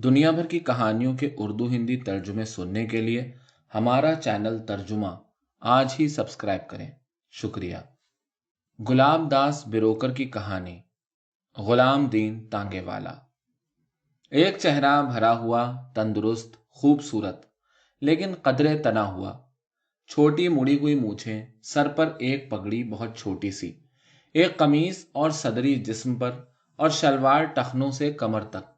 दुनिया भर की कहानियों के उर्दू हिंदी तर्जुमे सुनने के लिए हमारा चैनल तर्जुमा आज ही सब्सक्राइब करें। शुक्रिया। गुलाब दास बिरोकर की कहानी गुलाम दीन तांगेवाला। एक चेहरा भरा हुआ, तंदुरुस्त, खूबसूरत, लेकिन कदरे तना हुआ, छोटी मुड़ी हुई मूछें, सर पर एक पगड़ी बहुत छोटी सी, एक कमीज और सदरी जिस्म पर और शलवार टखनों से कमर तक,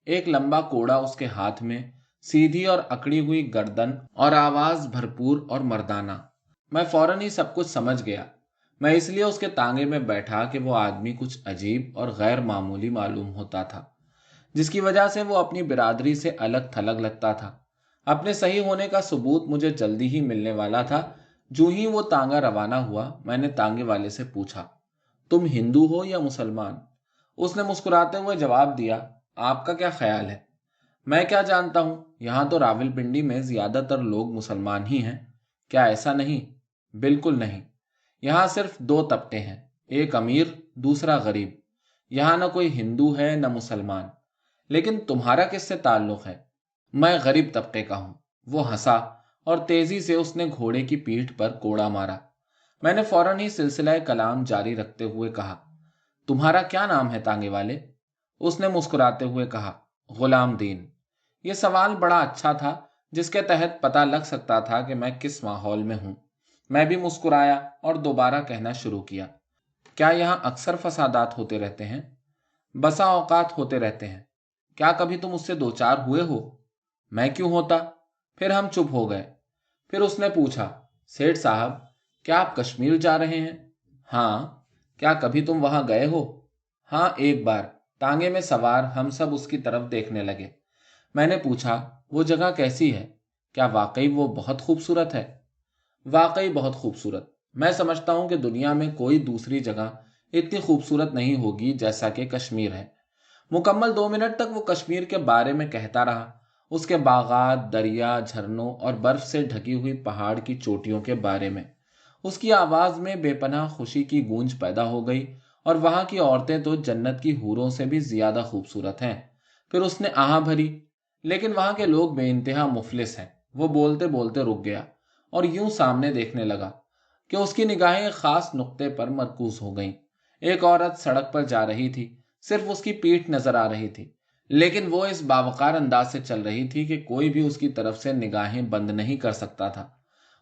एक लंबा कोड़ा उसके हाथ में, सीधी और अकड़ी हुई गर्दन और आवाज भरपूर और मर्दाना। मैं फौरन ही सब कुछ समझ गया। मैं इसलिए उसके तांगे में बैठा कि वो आदमी कुछ अजीब और गैर मामूली मालूम होता था, जिसकी वजह से वो अपनी बिरादरी से अलग थलग लगता था। अपने सही होने का सबूत मुझे जल्दी ही मिलने वाला था। जो ही वो तांगा रवाना हुआ, मैंने तांगे वाले से पूछा, तुम हिंदू हो या मुसलमान? उसने मुस्कुराते हुए जवाब दिया, आपका क्या ख्याल है? मैं क्या जानता हूं, यहां तो रावलपिंडी में ज्यादातर लोग मुसलमान ही हैं। क्या ऐसा नहीं? बिल्कुल नहीं। यहां सिर्फ दो तबके हैं, एक अमीर, दूसरा गरीब। यहां न कोई हिंदू है न मुसलमान। लेकिन तुम्हारा किससे ताल्लुक है? मैं गरीब तबके का हूं। वो हंसा और तेजी से उसने घोड़े की पीठ पर कोड़ा मारा। मैंने फौरन ही सिलसिला कलाम जारी रखते हुए कहा, तुम्हारा क्या नाम है तांगे वाले? उसने मुस्कुराते हुए कहा, गुलाम दीन। यह सवाल बड़ा अच्छा था, जिसके तहत पता लग सकता था कि मैं किस माहौल में हूं। मैं भी मुस्कुराया और दोबारा कहना शुरू किया, क्या यहाँ अक्सर फसादात होते रहते हैं? बसा औकात होते रहते हैं। क्या कभी तुम उससे दो चार हुए हो? मैं क्यों होता? फिर हम चुप हो गए। फिर उसने पूछा, सेठ साहब, क्या आप कश्मीर जा रहे हैं? हाँ। क्या कभी तुम वहां गए हो? हाँ, एक बार। तांगे में सवार हम सब उसकी तरफ देखने लगे। मैंने पूछा, वो जगह कैसी है? क्या वाकई वो बहुत खूबसूरत है? वाकई बहुत खूबसूरत। मैं समझता हूं कि दुनिया में कोई दूसरी जगह इतनी खूबसूरत नहीं होगी जैसा कि कश्मीर है। मुकम्मल 2 मिनट तक वो कश्मीर के बारे में कहता रहा, उसके बागात, दरिया, झरनों और बर्फ से ढकी हुई पहाड़ की चोटियों के बारे में। उसकी आवाज में बेपनाह खुशी की गूंज पैदा हो गई, और वहां की औरतें तो जन्नत की हूरों से भी ज्यादा खूबसूरत हैं। फिर उसने आह भरी, लेकिन वहां के लोग बेइंतहा मुफलिस हैं। वो बोलते बोलते रुक गया और यूं सामने देखने लगा कि उसकी निगाहें एक खास नुक्ते पर मरकूज हो गईं। एक औरत सड़क पर जा रही थी, सिर्फ उसकी पीठ नजर आ रही थी, लेकिन वो इस बावकार अंदाज से चल रही थी कि कोई भी उसकी तरफ से निगाहें बंद नहीं कर सकता था।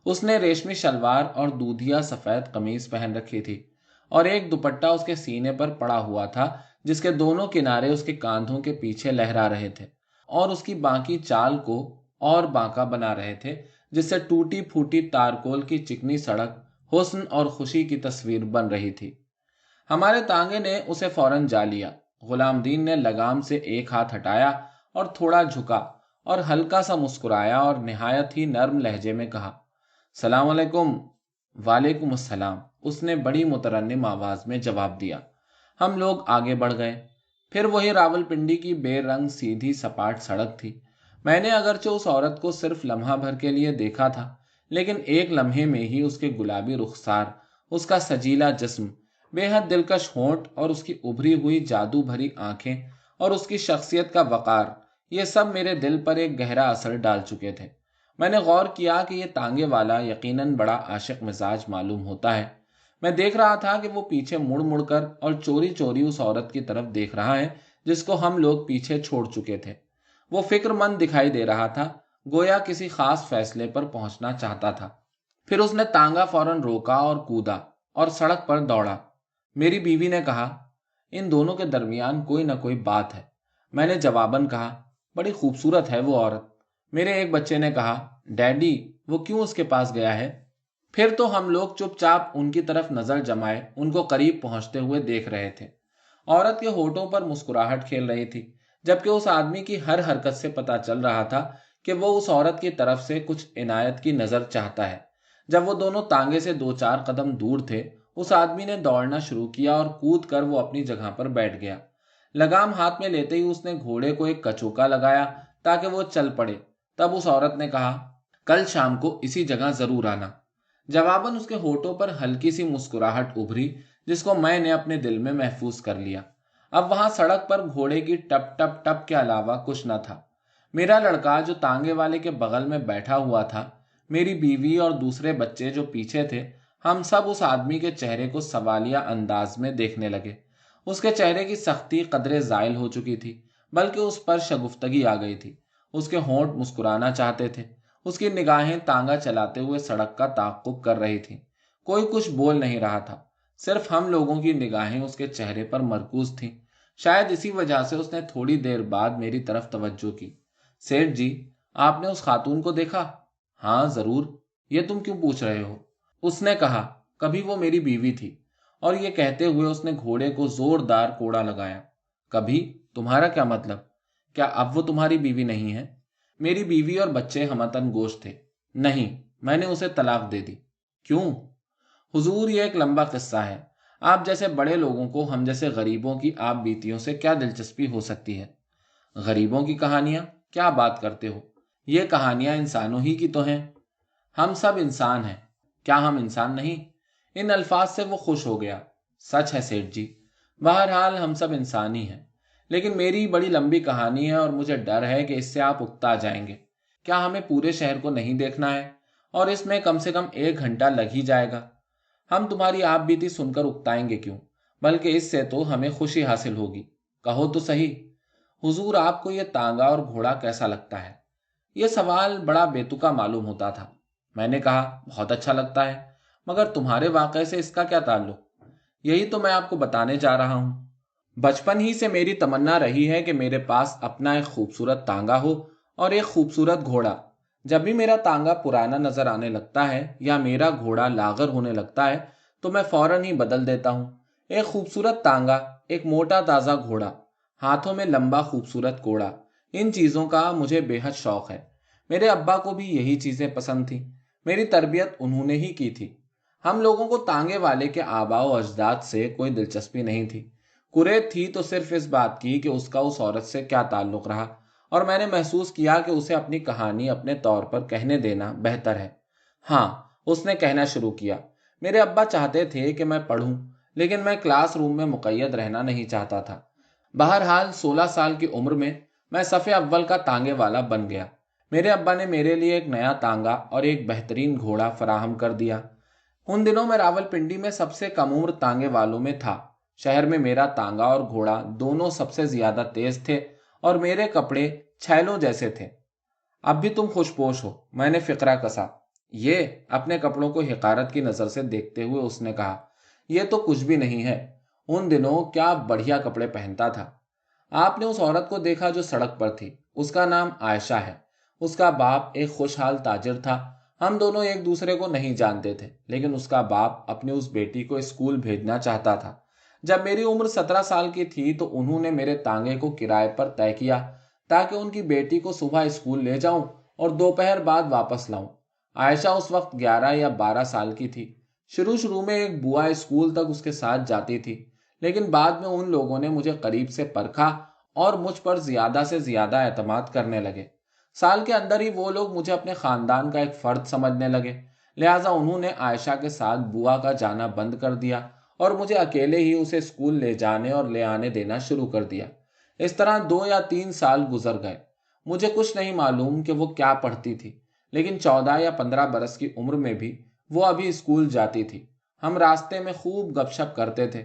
उसने रेशमी शलवार और दूधिया सफेद कमीज पहन रखी थी, और एक दुपट्टा उसके सीने पर पड़ा हुआ था, जिसके दोनों किनारे उसके कांधों के पीछे लहरा रहे थे और उसकी बाकी चाल को और बांका बना रहे थे, जिससे टूटी फूटी तारकोल की चिकनी सड़क हुस्न और खुशी की तस्वीर बन रही थी। हमारे तांगे ने उसे फौरन जा लिया। गुलाम दीन ने लगाम से एक हाथ हटाया और थोड़ा झुका और हल्का सा मुस्कुराया और निहायत ही नर्म लहजे में कहा, सलाम अलैकुम। वालेकुम अस्सलाम, उसने बड़ी मुतरन्निम आवाज में जवाब दिया। हम लोग आगे बढ़ गए। फिर वही रावलपिंडी की बेरंग सीधी सपाट सड़क थी। मैंने अगरचे उस औरत को सिर्फ लम्हा भर के लिए देखा था, लेकिन एक लम्हे में ही उसके गुलाबी रुखसार, उसका सजीला जिस्म, बेहद दिलकश होंठ और उसकी उभरी हुई जादू भरी आंखें और उसकी शख्सियत का वकार, ये सब मेरे दिल पर एक गहरा असर डाल चुके थे। मैंने गौर किया कि यह तांगे वाला यकीनन बड़ा आशिक मिजाज मालूम होता है। मैं देख रहा था कि वो पीछे मुड़ मुड़कर और चोरी चोरी उस औरत की तरफ देख रहा है जिसको हम लोग पीछे छोड़ चुके थे। वो फिक्रमंद दिखाई दे रहा था, गोया किसी खास फैसले पर पहुंचना चाहता था। फिर उसने तांगा फौरन रोका और कूदा और सड़क पर दौड़ा। मेरी बीवी ने कहा, इन दोनों के दरमियान कोई ना कोई बात है। मैंने जवाबन कहा, बड़ी खूबसूरत है वो औरत। मेरे एक बच्चे ने कहा, डैडी, वो क्यों उसके पास गया है? फिर तो हम लोग चुपचाप उनकी तरफ नजर जमाए उनको करीब पहुंचते हुए देख रहे थे। औरत के होठों पर मुस्कुराहट खेल रही थी, जबकि उस आदमी की हर हरकत से पता चल रहा था कि वो उस औरत की तरफ से कुछ इनायत की नजर चाहता है। जब वो दोनों तांगे से दो चार कदम दूर थे, उस आदमी ने दौड़ना शुरू किया और कूद कर वो अपनी जगह पर बैठ गया। लगाम हाथ में लेते ही उसने घोड़े को एक कचोका लगाया ताकि वो चल पड़े। तब उस औरत ने कहा, कल शाम को इसी जगह जरूर आना। जवाबन उसके होठों पर हल्की सी मुस्कुराहट उभरी, जिसको मैंने अपने दिल में महफूज कर लिया। अब वहां सड़क पर घोड़े की टप टप टप के अलावा कुछ न था। میرا لڑکا جو تانگے والے کے بغل میں بیٹھا ہوا تھا، میری بیوی اور دوسرے بچے جو پیچھے تھے، ہم سب اس آدمی کے چہرے کو سوالیہ انداز میں دیکھنے لگے۔ اس کے چہرے کی سختی قدرے زائل ہو چکی تھی، بلکہ اس پر شگفتگی آ گئی تھی۔ اس کے ہونٹ مسکرانا چاہتے تھے، اس کی نگاہیں تانگا چلاتے ہوئے سڑک کا تعاقب کر رہی تھیں۔ کوئی کچھ بول نہیں رہا تھا، صرف ہم لوگوں کی نگاہیں اس کے چہرے پر مرکوز تھیں۔ شاید اسی وجہ سے اس نے تھوڑی دیر بعد میری طرف توجہ کی۔ سیٹھ جی، آپ نے اس خاتون کو دیکھا؟ ہاں ضرور، یہ تم کیوں پوچھ رہے ہو؟ اس نے کہا، کبھی وہ میری بیوی تھی۔ اور یہ کہتے ہوئے اس نے گھوڑے کو زوردار کوڑا لگایا۔ کبھی؟ تمہارا کیا مطلب؟ کیا اب وہ تمہاری بیوی نہیں ہے؟ میری بیوی اور بچے ہمتن گوش تھے۔ نہیں، میں نے اسے طلاق دے دی۔ کیوں؟ حضور، یہ ایک لمبا قصہ ہے۔ آپ جیسے بڑے لوگوں کو ہم جیسے غریبوں کی آپ بیتیوں سے کیا دلچسپی ہو سکتی ہے؟ غریبوں کی کہانیاں؟ کیا بات کرتے ہو؟ یہ کہانیاں انسانوں ہی کی تو ہیں۔ ہم سب انسان ہیں، کیا ہم انسان نہیں؟ ان الفاظ سے وہ خوش ہو گیا۔ سچ ہے سیٹھ جی، بہرحال ہم سب انسان ہی ہیں، لیکن میری بڑی لمبی کہانی ہے اور مجھے ڈر ہے کہ اس سے آپ اکتا جائیں گے۔ کیا ہمیں پورے شہر کو نہیں دیکھنا ہے؟ اور اس میں کم سے کم 1 گھنٹہ لگ ہی جائے گا۔ ہم تمہاری آپ بیتی سن کر اکتائیں گے کیوں؟ بلکہ اس سے تو ہمیں خوشی حاصل ہوگی۔ کہو تو صحیح، حضور آپ کو یہ تانگا اور گھوڑا کیسا لگتا ہے؟ یہ سوال بڑا بےتکا معلوم ہوتا تھا۔ میں نے کہا، بہت اچھا لگتا ہے، مگر تمہارے واقعے سے اس کا کیا تعلق؟ یہی تو میں آپ کو بتانے جا رہا ہوں۔ بچپن ہی سے میری تمنا رہی ہے کہ میرے پاس اپنا ایک خوبصورت تانگا ہو اور ایک خوبصورت گھوڑا۔ جب بھی میرا تانگا پرانا نظر آنے لگتا ہے یا میرا گھوڑا لاغر ہونے لگتا ہے تو میں فوراً ہی بدل دیتا ہوں۔ ایک خوبصورت تانگا، ایک موٹا تازہ گھوڑا، ہاتھوں میں لمبا خوبصورت کوڑا، ان چیزوں کا مجھے بے حد شوق ہے۔ میرے ابا کو بھی یہی چیزیں پسند تھیں۔ میری تربیت انہوں نے ہی کی تھی۔ ہم لوگوں کو تانگے والے کے آباء و اجداد سے کوئی دلچسپی نہیں تھی۔ کریت تھی تو صرف اس بات کی کہ اس کا اس عورت سے کیا تعلق رہا، اور میں نے محسوس کیا کہ اسے اپنی کہانی اپنے طور پر کہنے دینا بہتر ہے۔ ہاں، اس نے کہنا شروع کیا، میرے ابا چاہتے تھے کہ میں پڑھوں، لیکن میں کلاس روم میں مقید رہنا نہیں چاہتا تھا۔ بہرحال 16 سال کی عمر میں صف اول کا تانگے والا بن گیا۔ میرے ابا نے میرے لیے ایک نیا تانگا اور ایک بہترین گھوڑا فراہم کر دیا۔ ان دنوں میں راولپنڈی میں سب سے کم عمر تانگے والوں میں تھا۔ شہر میں میرا تانگا اور گھوڑا دونوں سب سے زیادہ تیز تھے اور میرے کپڑے چھیلوں جیسے تھے۔ اب بھی تم خوش پوش ہو، میں نے فقرہ کسا۔ یہ اپنے کپڑوں کو حقارت کی نظر سے دیکھتے ہوئے اس نے کہا، یہ تو کچھ بھی نہیں ہے، ان دنوں کیا بڑھیا کپڑے پہنتا تھا۔ آپ نے اس عورت کو دیکھا جو سڑک پر تھی، اس کا نام عائشہ ہے۔ اس کا باپ ایک خوشحال تاجر تھا۔ ہم دونوں ایک دوسرے کو نہیں جانتے تھے، لیکن اس کا باپ اپنی اس بیٹی کو اسکول بھیجنا چاہتا تھا۔ جب میری عمر 17 سال کی تھی تو انہوں نے میرے تانگے کو کرائے پر طے کیا تاکہ ان کی بیٹی کو صبح اسکول لے جاؤں اور دوپہر بعد واپس لاؤں۔ عائشہ اس وقت 11 یا 12 سال کی تھی۔ شروع میں ایک بوا اسکول تک اس کے ساتھ جاتی تھی، لیکن بعد میں ان لوگوں نے مجھے قریب سے پرکھا اور مجھ پر زیادہ سے زیادہ اعتماد کرنے لگے۔ سال کے اندر ہی وہ لوگ مجھے اپنے خاندان کا ایک فرد سمجھنے لگے، لہٰذا انہوں نے عائشہ کے ساتھ بوا کا جانا بند کر دیا اور مجھے اکیلے ہی اسے اسکول لے جانے اور لے آنے دینا شروع کر دیا۔ اس طرح 2 یا 3 سال گزر گئے۔ مجھے کچھ نہیں معلوم کہ وہ کیا پڑھتی تھی، لیکن 14 یا 15 برس کی عمر میں بھی وہ ابھی اسکول جاتی تھی۔ ہم راستے میں خوب گپ شپ کرتے تھے۔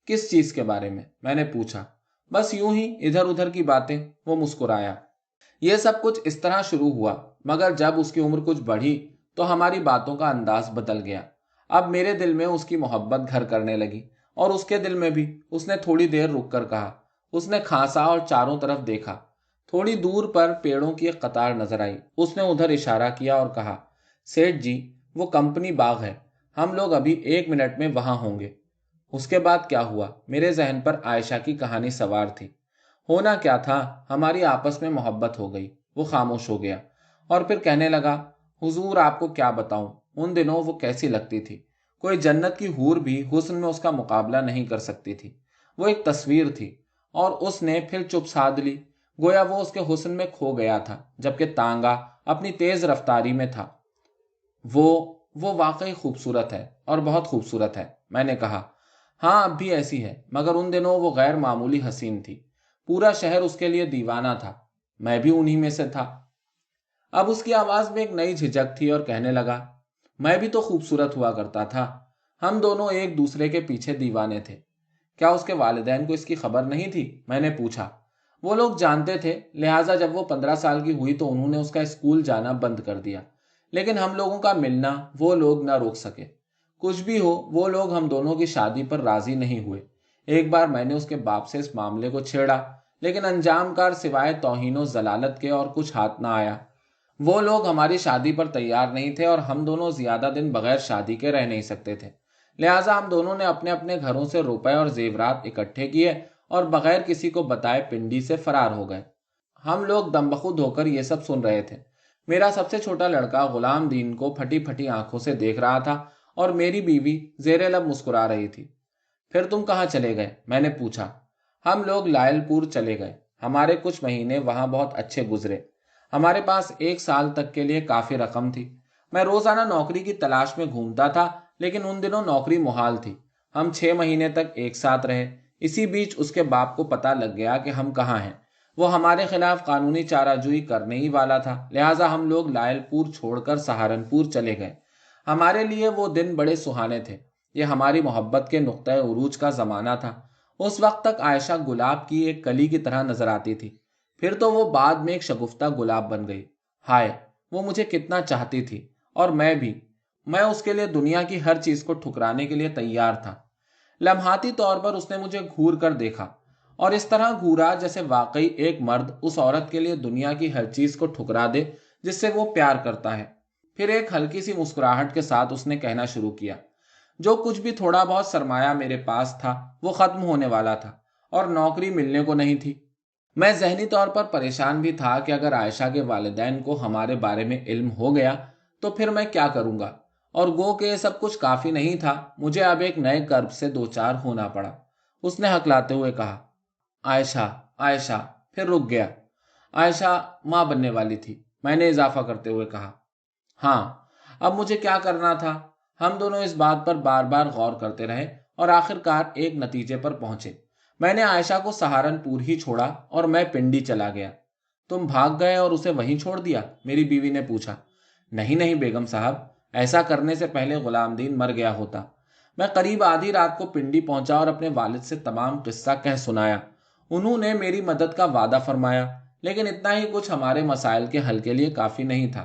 کس چیز کے بارے میں نے پوچھا۔ بس یوں ہی ادھر ادھر کی باتیں، وہ مسکرایا۔ یہ سب کچھ اس طرح شروع ہوا، مگر جب اس کی عمر کچھ بڑھی تو ہماری باتوں کا انداز بدل گیا۔ اب میرے دل میں اس کی محبت گھر کرنے لگی اور اس کے دل میں بھی۔ اس نے تھوڑی دیر رک کر کہا۔ اس نے کھانسا اور چاروں طرف دیکھا۔ تھوڑی دور پر پیڑوں کی ایک قطار نظر آئی۔ اس نے ادھر اشارہ کیا اور کہا، سیٹھ جی، وہ کمپنی باغ ہے، ہم لوگ ابھی 1 منٹ میں وہاں ہوں گے۔ اس کے بعد کیا ہوا؟ میرے ذہن پر عائشہ کی کہانی سوار تھی۔ ہونا کیا تھا، ہماری آپس میں محبت ہو گئی۔ وہ خاموش ہو گیا اور پھر کہنے لگا، حضور آپ کو کیا بتاؤں، ان دنوں وہ کیسی لگتی تھی۔ کوئی جنت کی حور بھی حسن میں اس کا مقابلہ نہیں کر سکتی تھی۔ وہ ایک تصویر تھی۔ اور اس نے پھر چپ سادھ لی، گویا وہ اس کے حسن میں کھو گیا تھا، جبکہ تانگا اپنی تیز رفتاری میں تھا۔ وہ واقعی خوبصورت ہے اور بہت خوبصورت ہے، میں نے کہا۔ ہاں اب بھی ایسی ہے، مگر ان دنوں وہ غیر معمولی حسین تھی۔ پورا شہر اس کے لیے دیوانہ تھا۔ मैं भी उन्हीं में से था। अब उसकी आवाज में एक नई झिझक थी और कहने लगा, मैं भी तो खूबसूरत हुआ करता था। हम दोनों एक दूसरे के पीछे दीवाने थे। क्या उसके वालिदैन को इसकी खबर नहीं थी? मैंने पूछा। वो लोग जानते थे, लिहाजा जब वो 15 साल की हुई तो उन्होंने उसका स्कूल जाना बंद कर दिया। लेकिन हम लोगों का मिलना वो लोग न रोक सके। कुछ भी हो, वो लोग हम दोनों की शादी पर राजी नहीं हुए। एक बार मैंने उसके बाप से इस मामले को छेड़ा, लेकिन अंजाम कार सिवाय तौहीनो जलालत के और कुछ हाथ ना आया। वो लोग हमारी शादी पर तैयार नहीं थे और हम दोनों ज्यादा दिन बगैर शादी के रह नहीं सकते थे। लिहाजा हम दोनों ने अपने अपने घरों से रुपए और जेवरात इकट्ठे किए और बगैर किसी को बताए पिंडी से फरार हो गए। हम लोग दमबखुद होकर ये सब सुन रहे थे। मेरा सबसे छोटा लड़का गुलाम दीन को फटी फटी आंखों से देख रहा था और मेरी बीवी जेरे लब मुस्कुरा रही थी। फिर तुम कहाँ चले गए? मैंने पूछा। हम लोग लायलपुर चले गए। हमारे कुछ महीने वहां बहुत अच्छे गुजरे। हमारे पास 1 साल तक के लिए काफी रकम थी। मैं रोजाना नौकरी की तलाश में घूमता था, लेकिन उन दिनों नौकरी मुहाल थी। हम 6 महीने तक एक साथ रहे। इसी बीच उसके बाप को पता लग गया कि हम कहाँ हैं। वो हमारे खिलाफ कानूनी चाराजोई करने ही वाला था। लिहाजा हम लोग लायलपुर छोड़कर सहारनपुर चले गए। हमारे लिए वो दिन बड़े सुहाने थे। ये हमारी मोहब्बत के नुक्ता उरूज का जमाना था। उस वक्त तक आयशा गुलाब की एक कली की तरह नजर आती थी। फिर तो वो बाद में एक शगुफ्ता गुलाब बन गई। हाय, वो मुझे कितना चाहती थी, और मैं भी। मैं उसके लिए दुनिया की हर चीज को ठुकराने के लिए तैयार था। लम्हाती तौर पर उसने मुझे घूर कर देखा, और इस तरह घूरा जैसे वाकई एक मर्द उस औरत के लिए दुनिया की हर चीज को ठुकरा दे जिससे वो प्यार करता है। फिर एक हल्की सी मुस्कुराहट के साथ उसने कहना शुरू किया, जो कुछ भी थोड़ा बहुत सरमाया मेरे पास था वो खत्म होने वाला था, और नौकरी मिलने को नहीं थी। मैं जहनी तौर पर परेशान भी था कि अगर आयशा के वालिदैन को हमारे बारे में इल्म हो गया तो फिर मैं क्या करूंगा। और गो के ये सब कुछ काफी नहीं था, मुझे अब एक नए कर्ब से दो चार होना पड़ा। उसने हकलाते हुए कहा, आयशा, आयशा। फिर रुक गया। आयशा मां बनने वाली थी, मैंने इजाफा करते हुए कहा। हाँ, अब मुझे क्या करना था? हम दोनों इस बात पर बार बार गौर करते रहे और आखिरकार एक नतीजे पर पहुंचे। मैंने आयशा को सहारनपुर ही छोड़ा और मैं पिंडी चला गया। तुम भाग गए और उसे वहीं छोड़ दिया? मेरी बीवी ने पूछा। नहीं नहीं बेगम साहब, ऐसा करने से पहले गुलाम दीन मर गया होता। मैं करीब आधी रात को पिंडी पहुंचा और अपने वालिद से तमाम किस्सा कह सुनाया। उन्होंने मेरी मदद का वादा फरमाया, लेकिन इतना ही कुछ हमारे मसाइल के हल के लिए काफी नहीं था।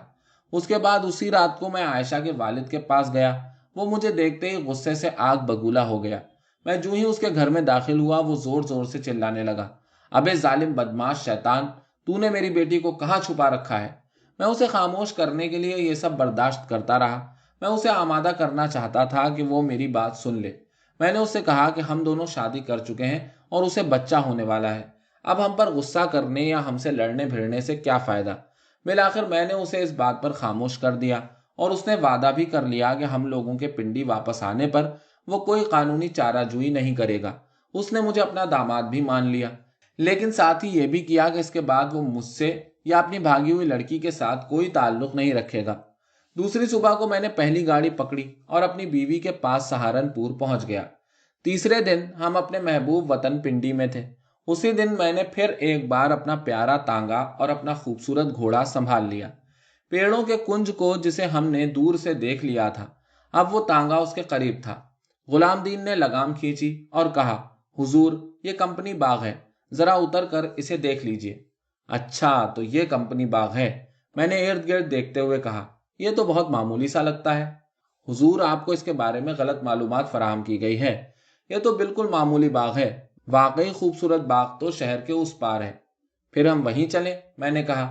उसके बाद उसी रात को मैं आयशा के वालिद के पास गया। वो मुझे देखते ही गुस्से से आग बगूला हो गया। मैं जो ही उसके घर में दाखिल हुआ वो जोर जोर से चिल्लाने लगा, अबे जालिम बदमाश शैतान, तूने मेरी बेटी को कहाँ छुपा रखा है? मैं उसे खामोश करने के लिए ये सब बर्दाश्त करता रहा। मैं उसे आमादा करना चाहता था कि वो मेरी बात सुन ले। मैंने उससे कहा कि हम दोनों शादी कर चुके हैं और उसे बच्चा होने वाला है। अब हम पर गुस्सा करने या हमसे लड़ने भिड़ने से क्या फायदा? बिलाखिर मैंने उसे इस बात पर खामोश कर दिया, और उसने वादा भी कर लिया कि हम लोगों के पिंडी वापस आने पर वो कोई कानूनी चाराजोई नहीं करेगा। उसने मुझे अपना दामाद भी मान लिया, लेकिन साथ ही ये भी किया कि इसके बाद वो मुझसे या अपनी भागी हुई लड़की के साथ कोई ताल्लुक नहीं रखेगा। दूसरी सुबह को मैंने पहली गाड़ी पकड़ी और अपनी बीवी के पास सहारनपुर पहुंच गया। तीसरे दिन हम अपने महबूब वतन पिंडी में थे। उसी दिन मैंने फिर एक बार अपना प्यारा तांगा और अपना खूबसूरत घोड़ा संभाल लिया। पेड़ों के कुंज को जिसे हमने दूर से देख लिया था, अब वो तांगा उसके करीब था। गुलाम दीन ने लगाम खींची और कहा, हुजूर, ये कंपनी बाग है, जरा उतर कर इसे देख लीजिए। अच्छा, तो ये कंपनी बाग है? मैंने इर्द गिर्द देखते हुए कहा। यह तो बहुत मामूली सा लगता है। हुजूर, आपको इसके बारे में गलत मालूमात फराहम की गई है। यह तो बिल्कुल मामूली बाग है। वाकई खूबसूरत बाग तो शहर के उस पार है। फिर हम वहीं चले, मैंने कहा।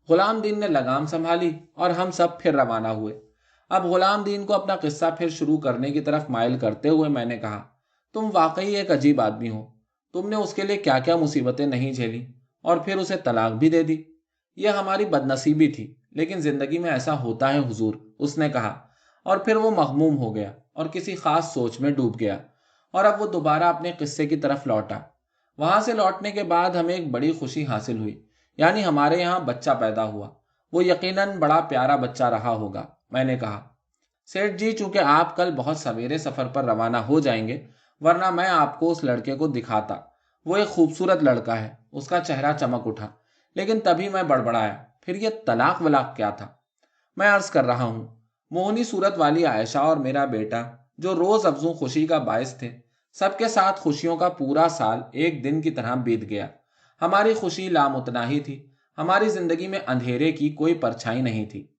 गुलाम दीन ने लगाम संभाली और हम सब फिर रवाना हुए। अब गुलाम दीन को अपना किस्सा फिर शुरू करने की तरफ माइल करते हुए मैंने कहा, तुम वाकई एक अजीब आदमी हो। तुमने उसके लिए क्या क्या मुसीबतें नहीं झेली, और फिर उसे तलाक भी दे दी। यह हमारी बदनसीबी थी, लेकिन जिंदगी में ऐसा होता है हुजूर, उसने कहा। और फिर वो मगमूम हो गया और किसी खास सोच में डूब गया, और अब वो दोबारा अपने किस्से की तरफ लौटा। वहां से लौटने के बाद हमें एक बड़ी खुशी हासिल हुई, यानी हमारे यहाँ बच्चा पैदा हुआ। वो यकीनन बड़ा प्यारा बच्चा रहा होगा, मैंने कहा। सेठ जी, चूंकि आप कल बहुत सवेरे सफर पर रवाना हो जाएंगे, वरना मैं आपको उस लड़के को दिखाता। वो एक खूबसूरत लड़का है। उसका चेहरा चमक उठा। लेकिन तभी मैं बड़बड़ाया, फिर ये तलाक वलाक क्या था? मैं अर्ज कर रहा हूँ, मोहनी सूरत वाली आयशा और मेरा बेटा जो रोज अफजू खुशी का बायस थे, सबके साथ खुशियों का पूरा साल एक दिन की तरह बीत गया। हमारी खुशी लामुतनाही थी, हमारी जिंदगी में अंधेरे की कोई परछाई नहीं थी।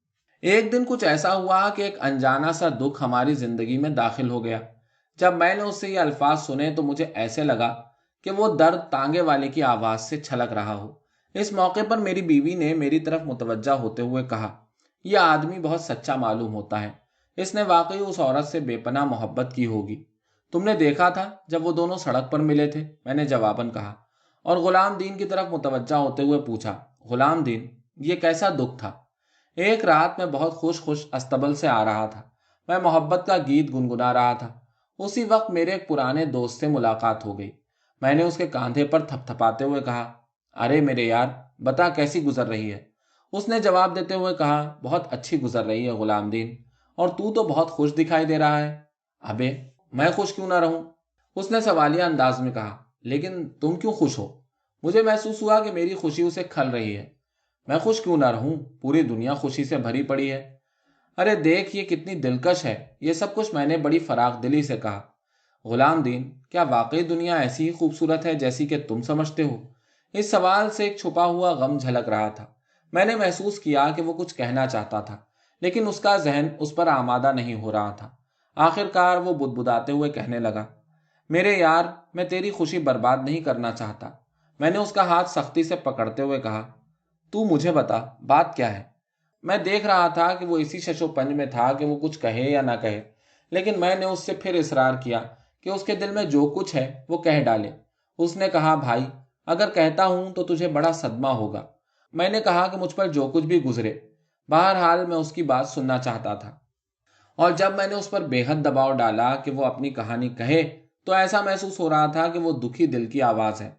एक दिन कुछ ऐसा हुआ कि एक अनजाना सा दुख हमारी जिंदगी में दाखिल हो गया। जब मैंने उससे ये अल्फाज सुने तो मुझे ऐसे लगा कि वो दर्द तांगे वाले की आवाज से छलक रहा हो। इस मौके पर मेरी बीवी ने मेरी तरफ मुतवज्जा होते हुए कहा, यह आदमी बहुत सच्चा मालूम होता है, इसने वाकई उस औरत से बेपनाह मोहब्बत की होगी। तुमने देखा था जब वो दोनों सड़क पर मिले थे? मैंने जवाबन कहा, और गुलाम दीन की तरफ मुतवज्जा होते हुए पूछा, गुलाम दीन, ये कैसा दुख था? एक रात मैं बहुत खुश खुश अस्तबल से आ रहा था। मैं मोहब्बत का गीत गुनगुना रहा था। उसी वक्त मेरे एक पुराने दोस्त से मुलाकात हो गई। मैंने उसके कांधे पर थपथपाते हुए कहा, अरे मेरे यार, बता कैसी गुजर रही है? उसने जवाब देते हुए कहा, बहुत अच्छी गुजर रही है गुलाम दीन, और तू तो बहुत खुश दिखाई दे रहा है। अबे, मैं खुश क्यों ना रहूं? उसने सवालिया अंदाज में कहा, लेकिन तुम क्यों खुश हो? मुझे महसूस हुआ कि मेरी खुशी उसे खल रही है। मैं खुश क्यों ना रहूं? पूरी दुनिया खुशी से भरी पड़ी है। अरे देख, ये कितनी दिलकश है। ये सब कुछ मैंने बड़ी फराख दिली से कहा। गुलाम दीन, क्या वाकई दुनिया ऐसी ही खूबसूरत है जैसी कि तुम समझते हो? इस सवाल से एक छुपा हुआ गम झलक रहा था। मैंने महसूस किया कि वो कुछ कहना चाहता था, लेकिन उसका जहन उस पर आमादा नहीं हो रहा था। आखिरकार वो बुदबुदाते हुए कहने लगा, मेरे यार, मैं तेरी खुशी बर्बाद नहीं करना चाहता। मैंने उसका हाथ सख्ती से पकड़ते हुए कहा, तू मुझे बता, बात क्या है? मैं देख रहा था कि वो इसी शशोपंज में था कि वो कुछ कहे या ना कहे, लेकिन मैंने उससे फिर इसरार किया कि उसके दिल में जो कुछ है वो कह डाले। उसने कहा, भाई, अगर कहता हूं तो तुझे बड़ा सदमा होगा। मैंने कहा कि मुझ पर जो कुछ भी गुजरे, बहरहाल मैं उसकी बात सुनना चाहता था। और जब मैंने उस पर बेहद दबाव डाला कि वो अपनी कहानी कहे, तो ऐसा महसूस हो रहा था कि वो दुखी दिल की आवाज है।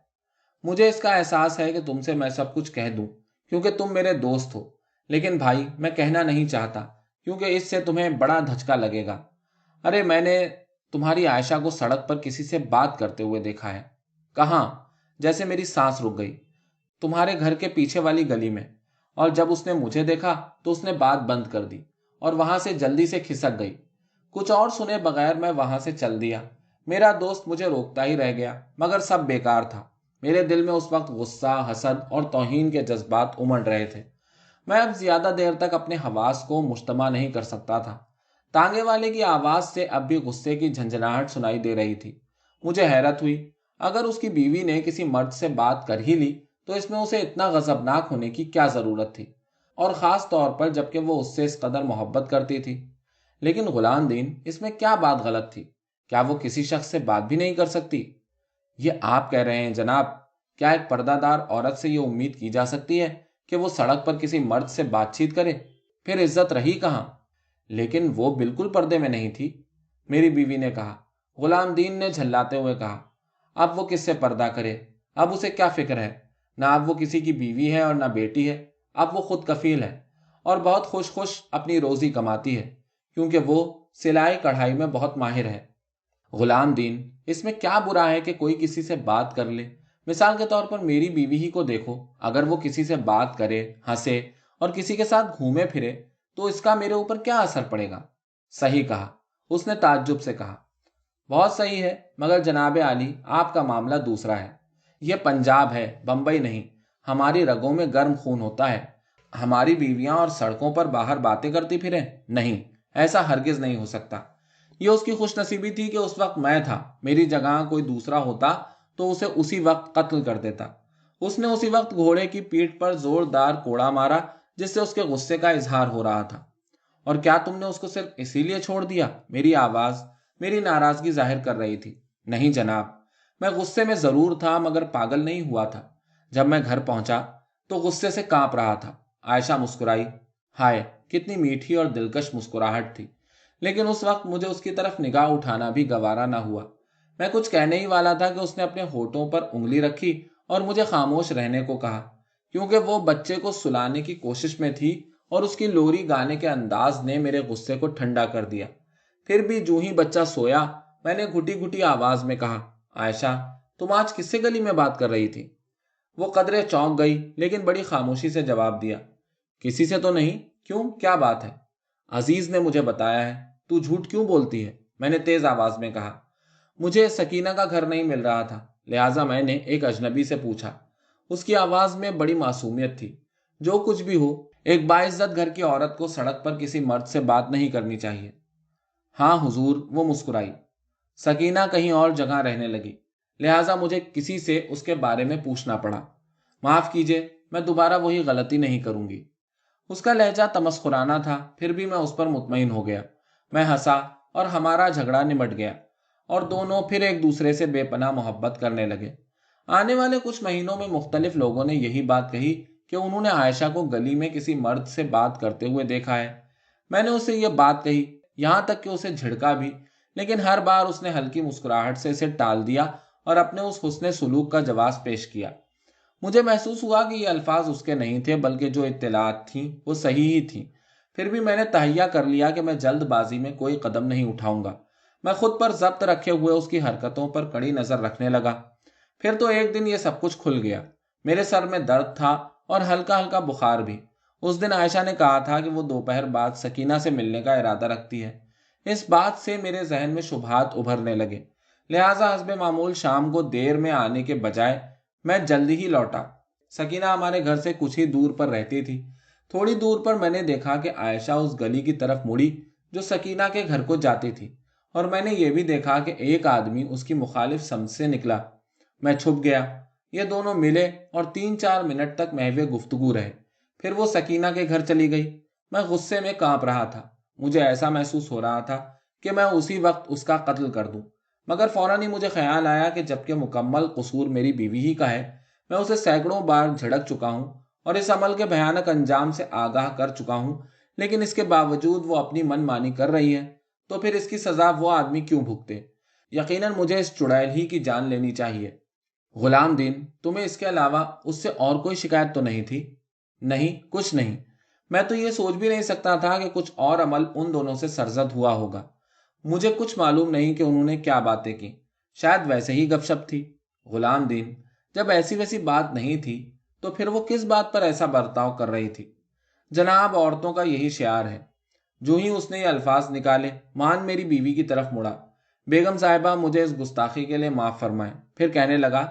मुझे इसका एहसास है कि तुमसे मैं सब कुछ कह दूं, क्योंकि तुम मेरे दोस्त हो। लेकिन भाई, मैं कहना नहीं चाहता, क्योंकि इससे तुम्हें बड़ा धचका लगेगा। अरे, मैंने तुम्हारी आयशा को सड़क पर किसी से बात करते हुए देखा है। कहाँ? जैसे मेरी सांस रुक गई। तुम्हारे घर के पीछे वाली गली में। और जब उसने मुझे देखा तो उसने बात बंद कर दी और वहां से जल्दी से खिसक गई। कुछ और सुने बगैर मैं वहां से चल दिया। मेरा दोस्त मुझे रोकता ही रह गया, मगर सब बेकार था। मेरे दिल में उस वक्त गुस्सा, हसद और तौहीन के जज्बात उमड़ रहे थे। मैं अब ज्यादा देर तक अपने हवास को मुश्तमा नहीं कर सकता था। तांगे वाले की आवाज से अब भी गुस्से की झंझनाहट सुनाई दे रही थी। मुझे हैरत हुई, अगर उसकी बीवी ने किसी मर्द से बात कर ही ली तो इसमें उसे इतना गजबनाक होने की क्या जरूरत थी, और खास तौर पर जबकि वो उससे इस कदर मोहब्बत करती थी। लेकिन गुलाम दीन, इसमें क्या बात गलत थी? क्या वो किसी शख्स से बात भी नहीं कर सकती? ये आप कह रहे हैं जनाब? क्या एक पर्दादार औरत से ये उम्मीद की जा सकती है कि वो सड़क पर किसी मर्द से बातचीत करे? फिर इज्जत रही कहाँ? लेकिन वो बिल्कुल पर्दे में नहीं थी, मेरी बीवी ने कहा। गुलाम दीन ने झल्लाते हुए कहा, अब वो किससे पर्दा करे? अब उसे क्या फिक्र है? ना अब वो किसी की बीवी है और ना बेटी है। अब वो खुद कफील है और बहुत खुश खुश अपनी रोजी कमाती है, क्योंकि वो सिलाई कढ़ाई में बहुत माहिर है। गुलाम दीन, इसमें क्या बुरा है कि कोई किसी से बात कर ले? मिसाल के तौर पर मेरी बीवी ही को देखो, अगर वो किसी से बात करे, हंसे और किसी के साथ घूमे फिरे, तो इसका मेरे ऊपर क्या असर पड़ेगा? सही कहा, उसने ताज्जुब से कहा। बहुत सही है, मगर जनाबे आली, आपका मामला दूसरा है। यह पंजाब है, बंबई नहीं। हमारी रगों में गर्म खून होता है। हमारी बीवियां और सड़कों पर बाहर बातें करती फिरें? नहीं, ऐसा हरगिज नहीं हो सकता। यह उसकी खुशनसीबी थी कि उस वक्त मैं था। मेरी जगह कोई दूसरा होता तो उसे उसी वक्त कत्ल कर देता। उसने उसी वक्त घोड़े की पीठ पर जोरदार कोड़ा मारा, जिससे उसके गुस्से का इजहार हो रहा था। और क्या तुमने उसको सिर्फ इसीलिए छोड़ दिया? मेरी आवाज मेरी नाराजगी जाहिर कर रही थी। नहीं जनाब, मैं गुस्से में जरूर था, मगर पागल नहीं हुआ था। जब मैं घर पहुंचा तो गुस्से से कांप रहा था। आयशा मुस्कुराई। हाय, कितनी मीठी और दिलकश मुस्कुराहट थी। लेकिन उस वक्त मुझे उसकी तरफ निगाह उठाना भी गवारा ना हुआ। मैं कुछ कहने ही वाला था कि उसने अपने होठों पर उंगली रखी और मुझे खामोश रहने को कहा, क्योंकि वो बच्चे को सुलाने की कोशिश में थी और उसकी लोरी गाने के अंदाज ने मेरे गुस्से को ठंडा कर दिया। फिर भी जूं ही बच्चा सोया, मैंने घुटी घुटी आवाज में कहा, आयशा, तुम आज किससे गली में बात कर रही थी? وہ قدرے چونک گئی لیکن بڑی خاموشی سے جواب دیا، کسی سے تو نہیں، کیوں، کیا بات ہے؟ عزیز نے مجھے بتایا ہے۔ تو جھوٹ کیوں بولتی ہے؟ میں نے تیز آواز میں کہا۔ مجھے سکینہ کا گھر نہیں مل رہا تھا، لہٰذا میں نے ایک اجنبی سے پوچھا۔ اس کی آواز میں بڑی معصومیت تھی۔ جو کچھ بھی ہو، ایک باعزت گھر کی عورت کو سڑک پر کسی مرد سے بات نہیں کرنی چاہیے۔ ہاں حضور، وہ مسکرائی۔ سکینہ کہیں اور جگہ رہنے لگی، لہٰذا مجھے کسی سے اس کے بارے میں پوچھنا پڑا۔ معاف کیجیے، میں دوبارہ وہی غلطی نہیں کروں گی۔ اس کا لہجہ تمسخرانہ تھا، پھر بھی میں اس پر مطمئن ہو گیا۔ میں ہنسا اور ہمارا جھگڑا نمٹ گیا اور دونوں پھر ایک دوسرے سے بے پناہ محبت کرنے لگے۔ آنے والے کچھ مہینوں میں مختلف لوگوں نے یہی بات کہی کہ انہوں نے عائشہ کو گلی میں کسی مرد سے بات کرتے ہوئے دیکھا ہے۔ میں نے اسے یہ بات کہی، یہاں تک کہ اسے جھڑکا بھی، لیکن ہر بار اس نے ہلکی مسکراہٹ سے اسے ٹال دیا اور اپنے اس حسن سلوک کا جواز پیش کیا۔ مجھے محسوس ہوا کہ یہ الفاظ اس کے نہیں تھے، بلکہ جو اطلاعات تھیں وہ صحیح ہی تھیں۔ پھر بھی میں نے تہیہ کر لیا کہ میں جلد بازی میں کوئی قدم نہیں اٹھاؤں گا۔ میں خود پر ضبط رکھے ہوئے اس کی حرکتوں پر کڑی نظر رکھنے لگا۔ پھر تو ایک دن یہ سب کچھ کھل گیا۔ میرے سر میں درد تھا اور ہلکا ہلکا بخار بھی۔ اس دن عائشہ نے کہا تھا کہ وہ دوپہر بعد سکینہ سے ملنے کا ارادہ رکھتی ہے۔ اس بات سے میرے ذہن میں شبہات ابھرنے لگے، لہٰذا حسب معمول شام کو دیر میں آنے کے بجائے میں جلدی ہی لوٹا۔ سکینہ ہمارے گھر سے کچھ ہی دور پر رہتی تھی۔ تھوڑی دور پر میں نے دیکھا کہ عائشہ اس گلی کی طرف مڑی جو سکینہ کے گھر کو جاتی تھی، اور میں نے یہ بھی دیکھا کہ ایک آدمی اس کی مخالف سمت سے نکلا۔ میں چھپ گیا۔ یہ دونوں ملے اور 3-4 منٹ تک محو گفتگو رہے۔ پھر وہ سکینہ کے گھر چلی گئی۔ میں غصے میں کانپ رہا تھا۔ مجھے ایسا محسوس ہو رہا تھا کہ میں اسی وقت اس کا قتل کر دوں، مگر فوراً ہی مجھے خیال آیا کہ جبکہ مکمل قصور میری بیوی ہی کا ہے، میں اسے سینکڑوں بار جھڑک چکا ہوں اور اس عمل کے بھیانک انجام سے آگاہ کر چکا ہوں، لیکن اس کے باوجود وہ اپنی من مانی کر رہی ہے، تو پھر اس کی سزا وہ آدمی کیوں بھگتے؟ یقیناً مجھے اس چڑیل ہی کی جان لینی چاہیے۔ غلام دین، تمہیں اس کے علاوہ اس سے اور کوئی شکایت تو نہیں تھی؟ نہیں، کچھ نہیں۔ میں تو یہ سوچ بھی نہیں سکتا تھا کہ کچھ اور عمل ان دونوں سے سرزد ہوا ہوگا۔ مجھے کچھ معلوم نہیں کہ انہوں نے کیا باتیں کی، شاید ویسے ہی گپ شپ تھی۔ غلام دین، جب ایسی ویسی بات نہیں تھی تو پھر وہ کس بات پر ایسا برتاؤ کر رہی تھی؟ جناب، عورتوں کا یہی شعار ہے۔ جو ہی اس نے یہ الفاظ نکالے، مان میری بیوی کی طرف مڑا۔ بیگم صاحبہ، مجھے اس گستاخی کے لیے معاف فرمائیں۔ پھر کہنے لگا،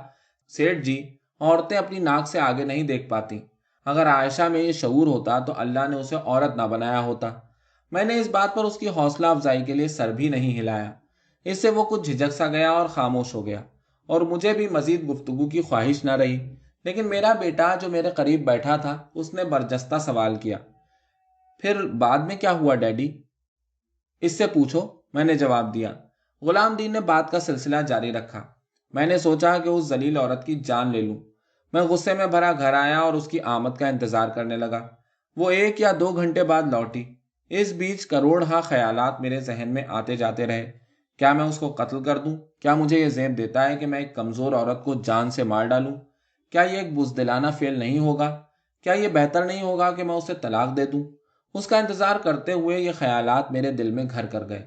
سیٹھ جی، عورتیں اپنی ناک سے آگے نہیں دیکھ پاتی۔ اگر عائشہ میں یہ شعور ہوتا تو اللہ نے اسے عورت نہ بنایا ہوتا۔ میں نے اس بات پر اس کی حوصلہ افزائی کے لیے سر بھی نہیں ہلایا۔ اس سے وہ کچھ جھجک سا گیا اور خاموش ہو گیا، اور مجھے بھی مزید گفتگو کی خواہش نہ رہی۔ لیکن میرا بیٹا جو میرے قریب بیٹھا تھا، اس نے برجستہ سوال کیا، پھر بعد میں کیا ہوا ڈیڈی؟ اس سے پوچھو، میں نے جواب دیا۔ غلام دین نے بات کا سلسلہ جاری رکھا۔ میں نے سوچا کہ اس ذلیل عورت کی جان لے لوں۔ میں غصے میں بھرا گھر آیا اور اس کی آمد کا انتظار کرنے لگا۔ وہ 1 یا 2 گھنٹے بعد لوٹی۔ اس بیچ کروڑہا خیالات میرے ذہن میں آتے جاتے رہے۔ کیا میں اس کو قتل کر دوں؟ کیا مجھے یہ زیب دیتا ہے کہ میں ایک کمزور عورت کو جان سے مار ڈالوں؟ کیا یہ ایک بزدلانہ فعل نہیں ہوگا؟ کیا یہ بہتر نہیں ہوگا کہ میں اسے طلاق دے دوں؟ اس کا انتظار کرتے ہوئے یہ خیالات میرے دل میں گھر کر گئے۔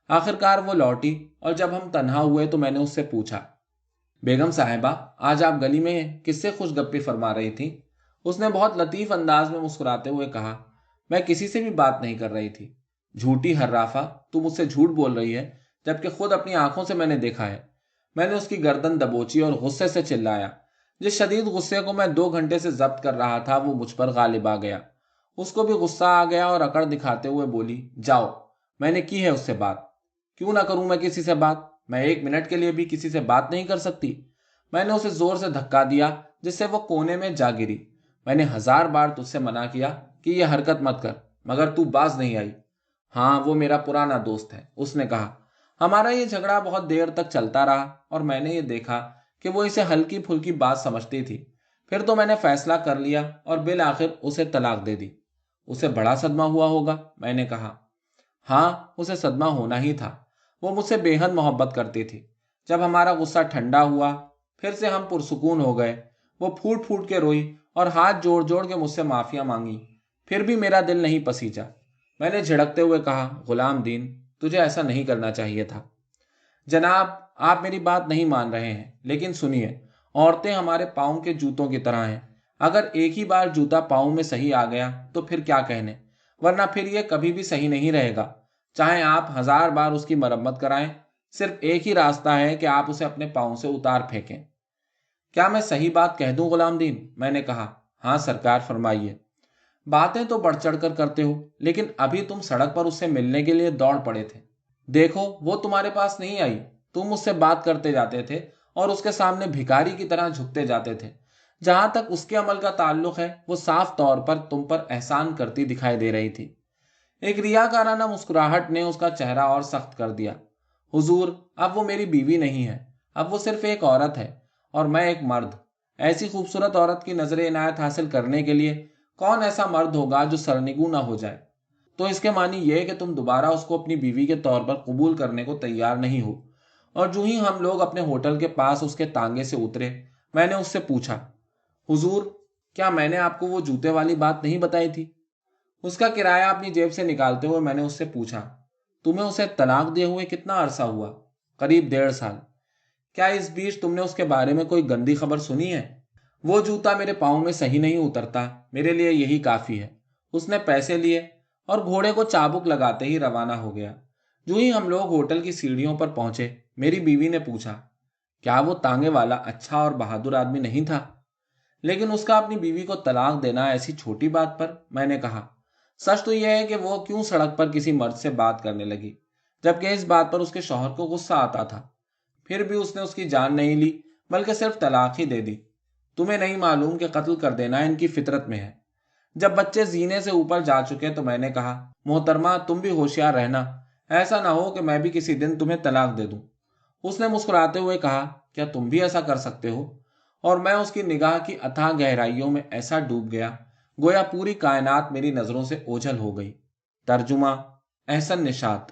آخرکار وہ لوٹی، اور جب ہم تنہا ہوئے تو میں نے اس سے پوچھا، بیگم صاحبہ، آج آپ گلی میں کس سے خوش گپی فرما رہی تھی؟ اس نے بہت لطیف انداز میں مسکراتے ہوئے کہا، میں کسی سے بھی بات نہیں کر رہی تھی۔ جھوٹی حرافہ، تو مجھ سے جھوٹ بول رہی ہے، جبکہ خود اپنی آنکھوں سے میں نے دیکھا ہے۔ میں نے اس کی گردن دبوچی اور غصے سے چلایا۔ جس شدید غصے کو میں 2 گھنٹے سے ضبط کر رہا تھا، وہ مجھ پر غالب آ گیا۔ اس کو بھی غصہ آ گیا اور اکڑ دکھاتے ہوئے بولی، جاؤ، میں نے کی ہے اس سے بات۔ کیوں نہ کروں میں کسی سے بات؟ میں 1 منٹ کے لیے بھی کسی سے بات نہیں کر سکتی؟ میں نے اسے زور سے دھکا دیا، جس سے وہ کونے میں جا گری۔ میں نے 1000 بار تجھ سے منع کیا کہ یہ حرکت مت کر، مگر تو باز نہیں آئی۔ ہاں، وہ میرا پرانا دوست ہے، اس نے کہا۔ ہمارا یہ جھگڑا بہت دیر تک چلتا رہا، اور میں نے یہ دیکھا کہ وہ اسے ہلکی پھلکی بات سمجھتی تھی۔ پھر تو میں نے فیصلہ کر لیا اور بالآخر اسے طلاق دے دی۔ اسے بڑا صدمہ ہوا ہوگا، میں نے کہا۔ ہاں، اسے صدمہ ہونا ہی تھا۔ وہ مجھ سے بے حد محبت کرتی تھی۔ جب ہمارا غصہ ٹھنڈا ہوا، پھر سے ہم پرسکون ہو گئے۔ وہ پھوٹ پھوٹ کے روئی اور ہاتھ جوڑ جوڑ کے مجھ سے معافیاں مانگی۔ پھر بھی میرا دل نہیں پسیجا۔ میں نے جھڑکتے ہوئے کہا، غلام دین، تجھے ایسا نہیں کرنا چاہیے تھا۔ جناب، آپ میری بات نہیں مان رہے ہیں، لیکن سنیے، عورتیں ہمارے پاؤں کے جوتوں کی طرح ہیں، اگر ایک ہی بار جوتا پاؤں میں صحیح آ گیا تو پھر کیا کہنے، ورنہ پھر یہ کبھی بھی صحیح نہیں رہے گا، چاہے آپ 1000 بار اس کی مرمت کرائیں، صرف ایک ہی راستہ ہے کہ آپ اسے اپنے پاؤں سے اتار پھینکیں۔ کیا میں صحیح بات کہہ دوں غلام دین؟ میں نے کہا۔ ہاں سرکار، فرمائیے۔ باتیں تو بڑھ چڑھ کر کرتے ہو، لیکن ابھی تم سڑک پر اس سے ملنے کے لیے دوڑ پڑے تھے، دیکھو وہ تمہارے پاس نہیں آئی، تم اس سے بات کرتے جاتے تھے اور اس کے سامنے بھکاری کی طرح جھکتے جاتے تھے۔ جہاں تک اس کے عمل کا تعلق ہے، وہ صاف طور پر تم پر احسان کرتی دکھائی دے رہی تھی۔ ایک ریاکارانہ مسکراہٹ نے اس کا چہرہ اور سخت کر دیا۔ حضور، اب وہ میری بیوی نہیں ہے، اب وہ صرف ایک عورت ہے اور میں ایک مرد۔ ایسی خوبصورت عورت کی نظر عنایت حاصل کرنے کے لیے کون ایسا مرد ہوگا جو سرنگوں نہ ہو جائے؟ تو اس کے معنی یہ کہ تم دوبارہ اس کو اپنی بیوی کے طور پر قبول کرنے کو تیار نہیں ہو۔ اور جو ہی ہم لوگ اپنے ہوٹل کے پاس اس کے تانگے سے اترے، میں نے اس سے پوچھا، حضور، کیا میں نے آپ کو وہ جوتے والی بات نہیں بتائی تھی؟ اس کا کرایہ اپنی جیب سے نکالتے ہوئے میں نے اس سے پوچھا، تمہیں اسے طلاق دیے ہوئے کتنا عرصہ ہوا؟ قریب 1.5 سال۔ کیا اس بیچ تم نے اس کے بارے میں کوئی گندی خبر سنی ہے؟ وہ جوتا میرے پاؤں میں صحیح نہیں اترتا، میرے لیے یہی کافی ہے۔ اس نے پیسے لیے اور گھوڑے کو چابک لگاتے ہی روانہ ہو گیا۔ جو ہی ہم لوگ ہوٹل کی سیڑھیوں پر پہنچے، میری بیوی نے پوچھا، کیا وہ تانگے والا اچھا اور بہادر آدمی نہیں تھا؟ لیکن اس کا اپنی بیوی کو طلاق دینا ایسی چھوٹی بات پر؟ میں نے کہا، سچ تو یہ ہے کہ وہ کیوں سڑک پر کسی مرد سے بات کرنے لگی، جبکہ اس بات پر اس کے شوہر کو غصہ آتا تھا۔ پھر بھی اس نے اس کی جان نہیں لی، بلکہ صرف طلاق ہی دے دی۔ تمہیں نہیں معلوم کہ قتل کر دینا ان کی فطرت میں ہے۔ جب بچے زینے سے اوپر جا چکے تو میں نے کہا، محترمہ تم بھی ہوشیار رہنا، ایسا نہ ہو کہ میں بھی کسی دن تمہیں طلاق دے دوں۔ اس نے مسکراتے ہوئے کہا، کیا تم بھی ایسا کر سکتے ہو؟ اور میں اس کی نگاہ کی اتھاہ گہرائیوں میں ایسا ڈوب گیا گویا پوری کائنات میری نظروں سے اوجھل ہو گئی۔ ترجمہ: احسن نشاط۔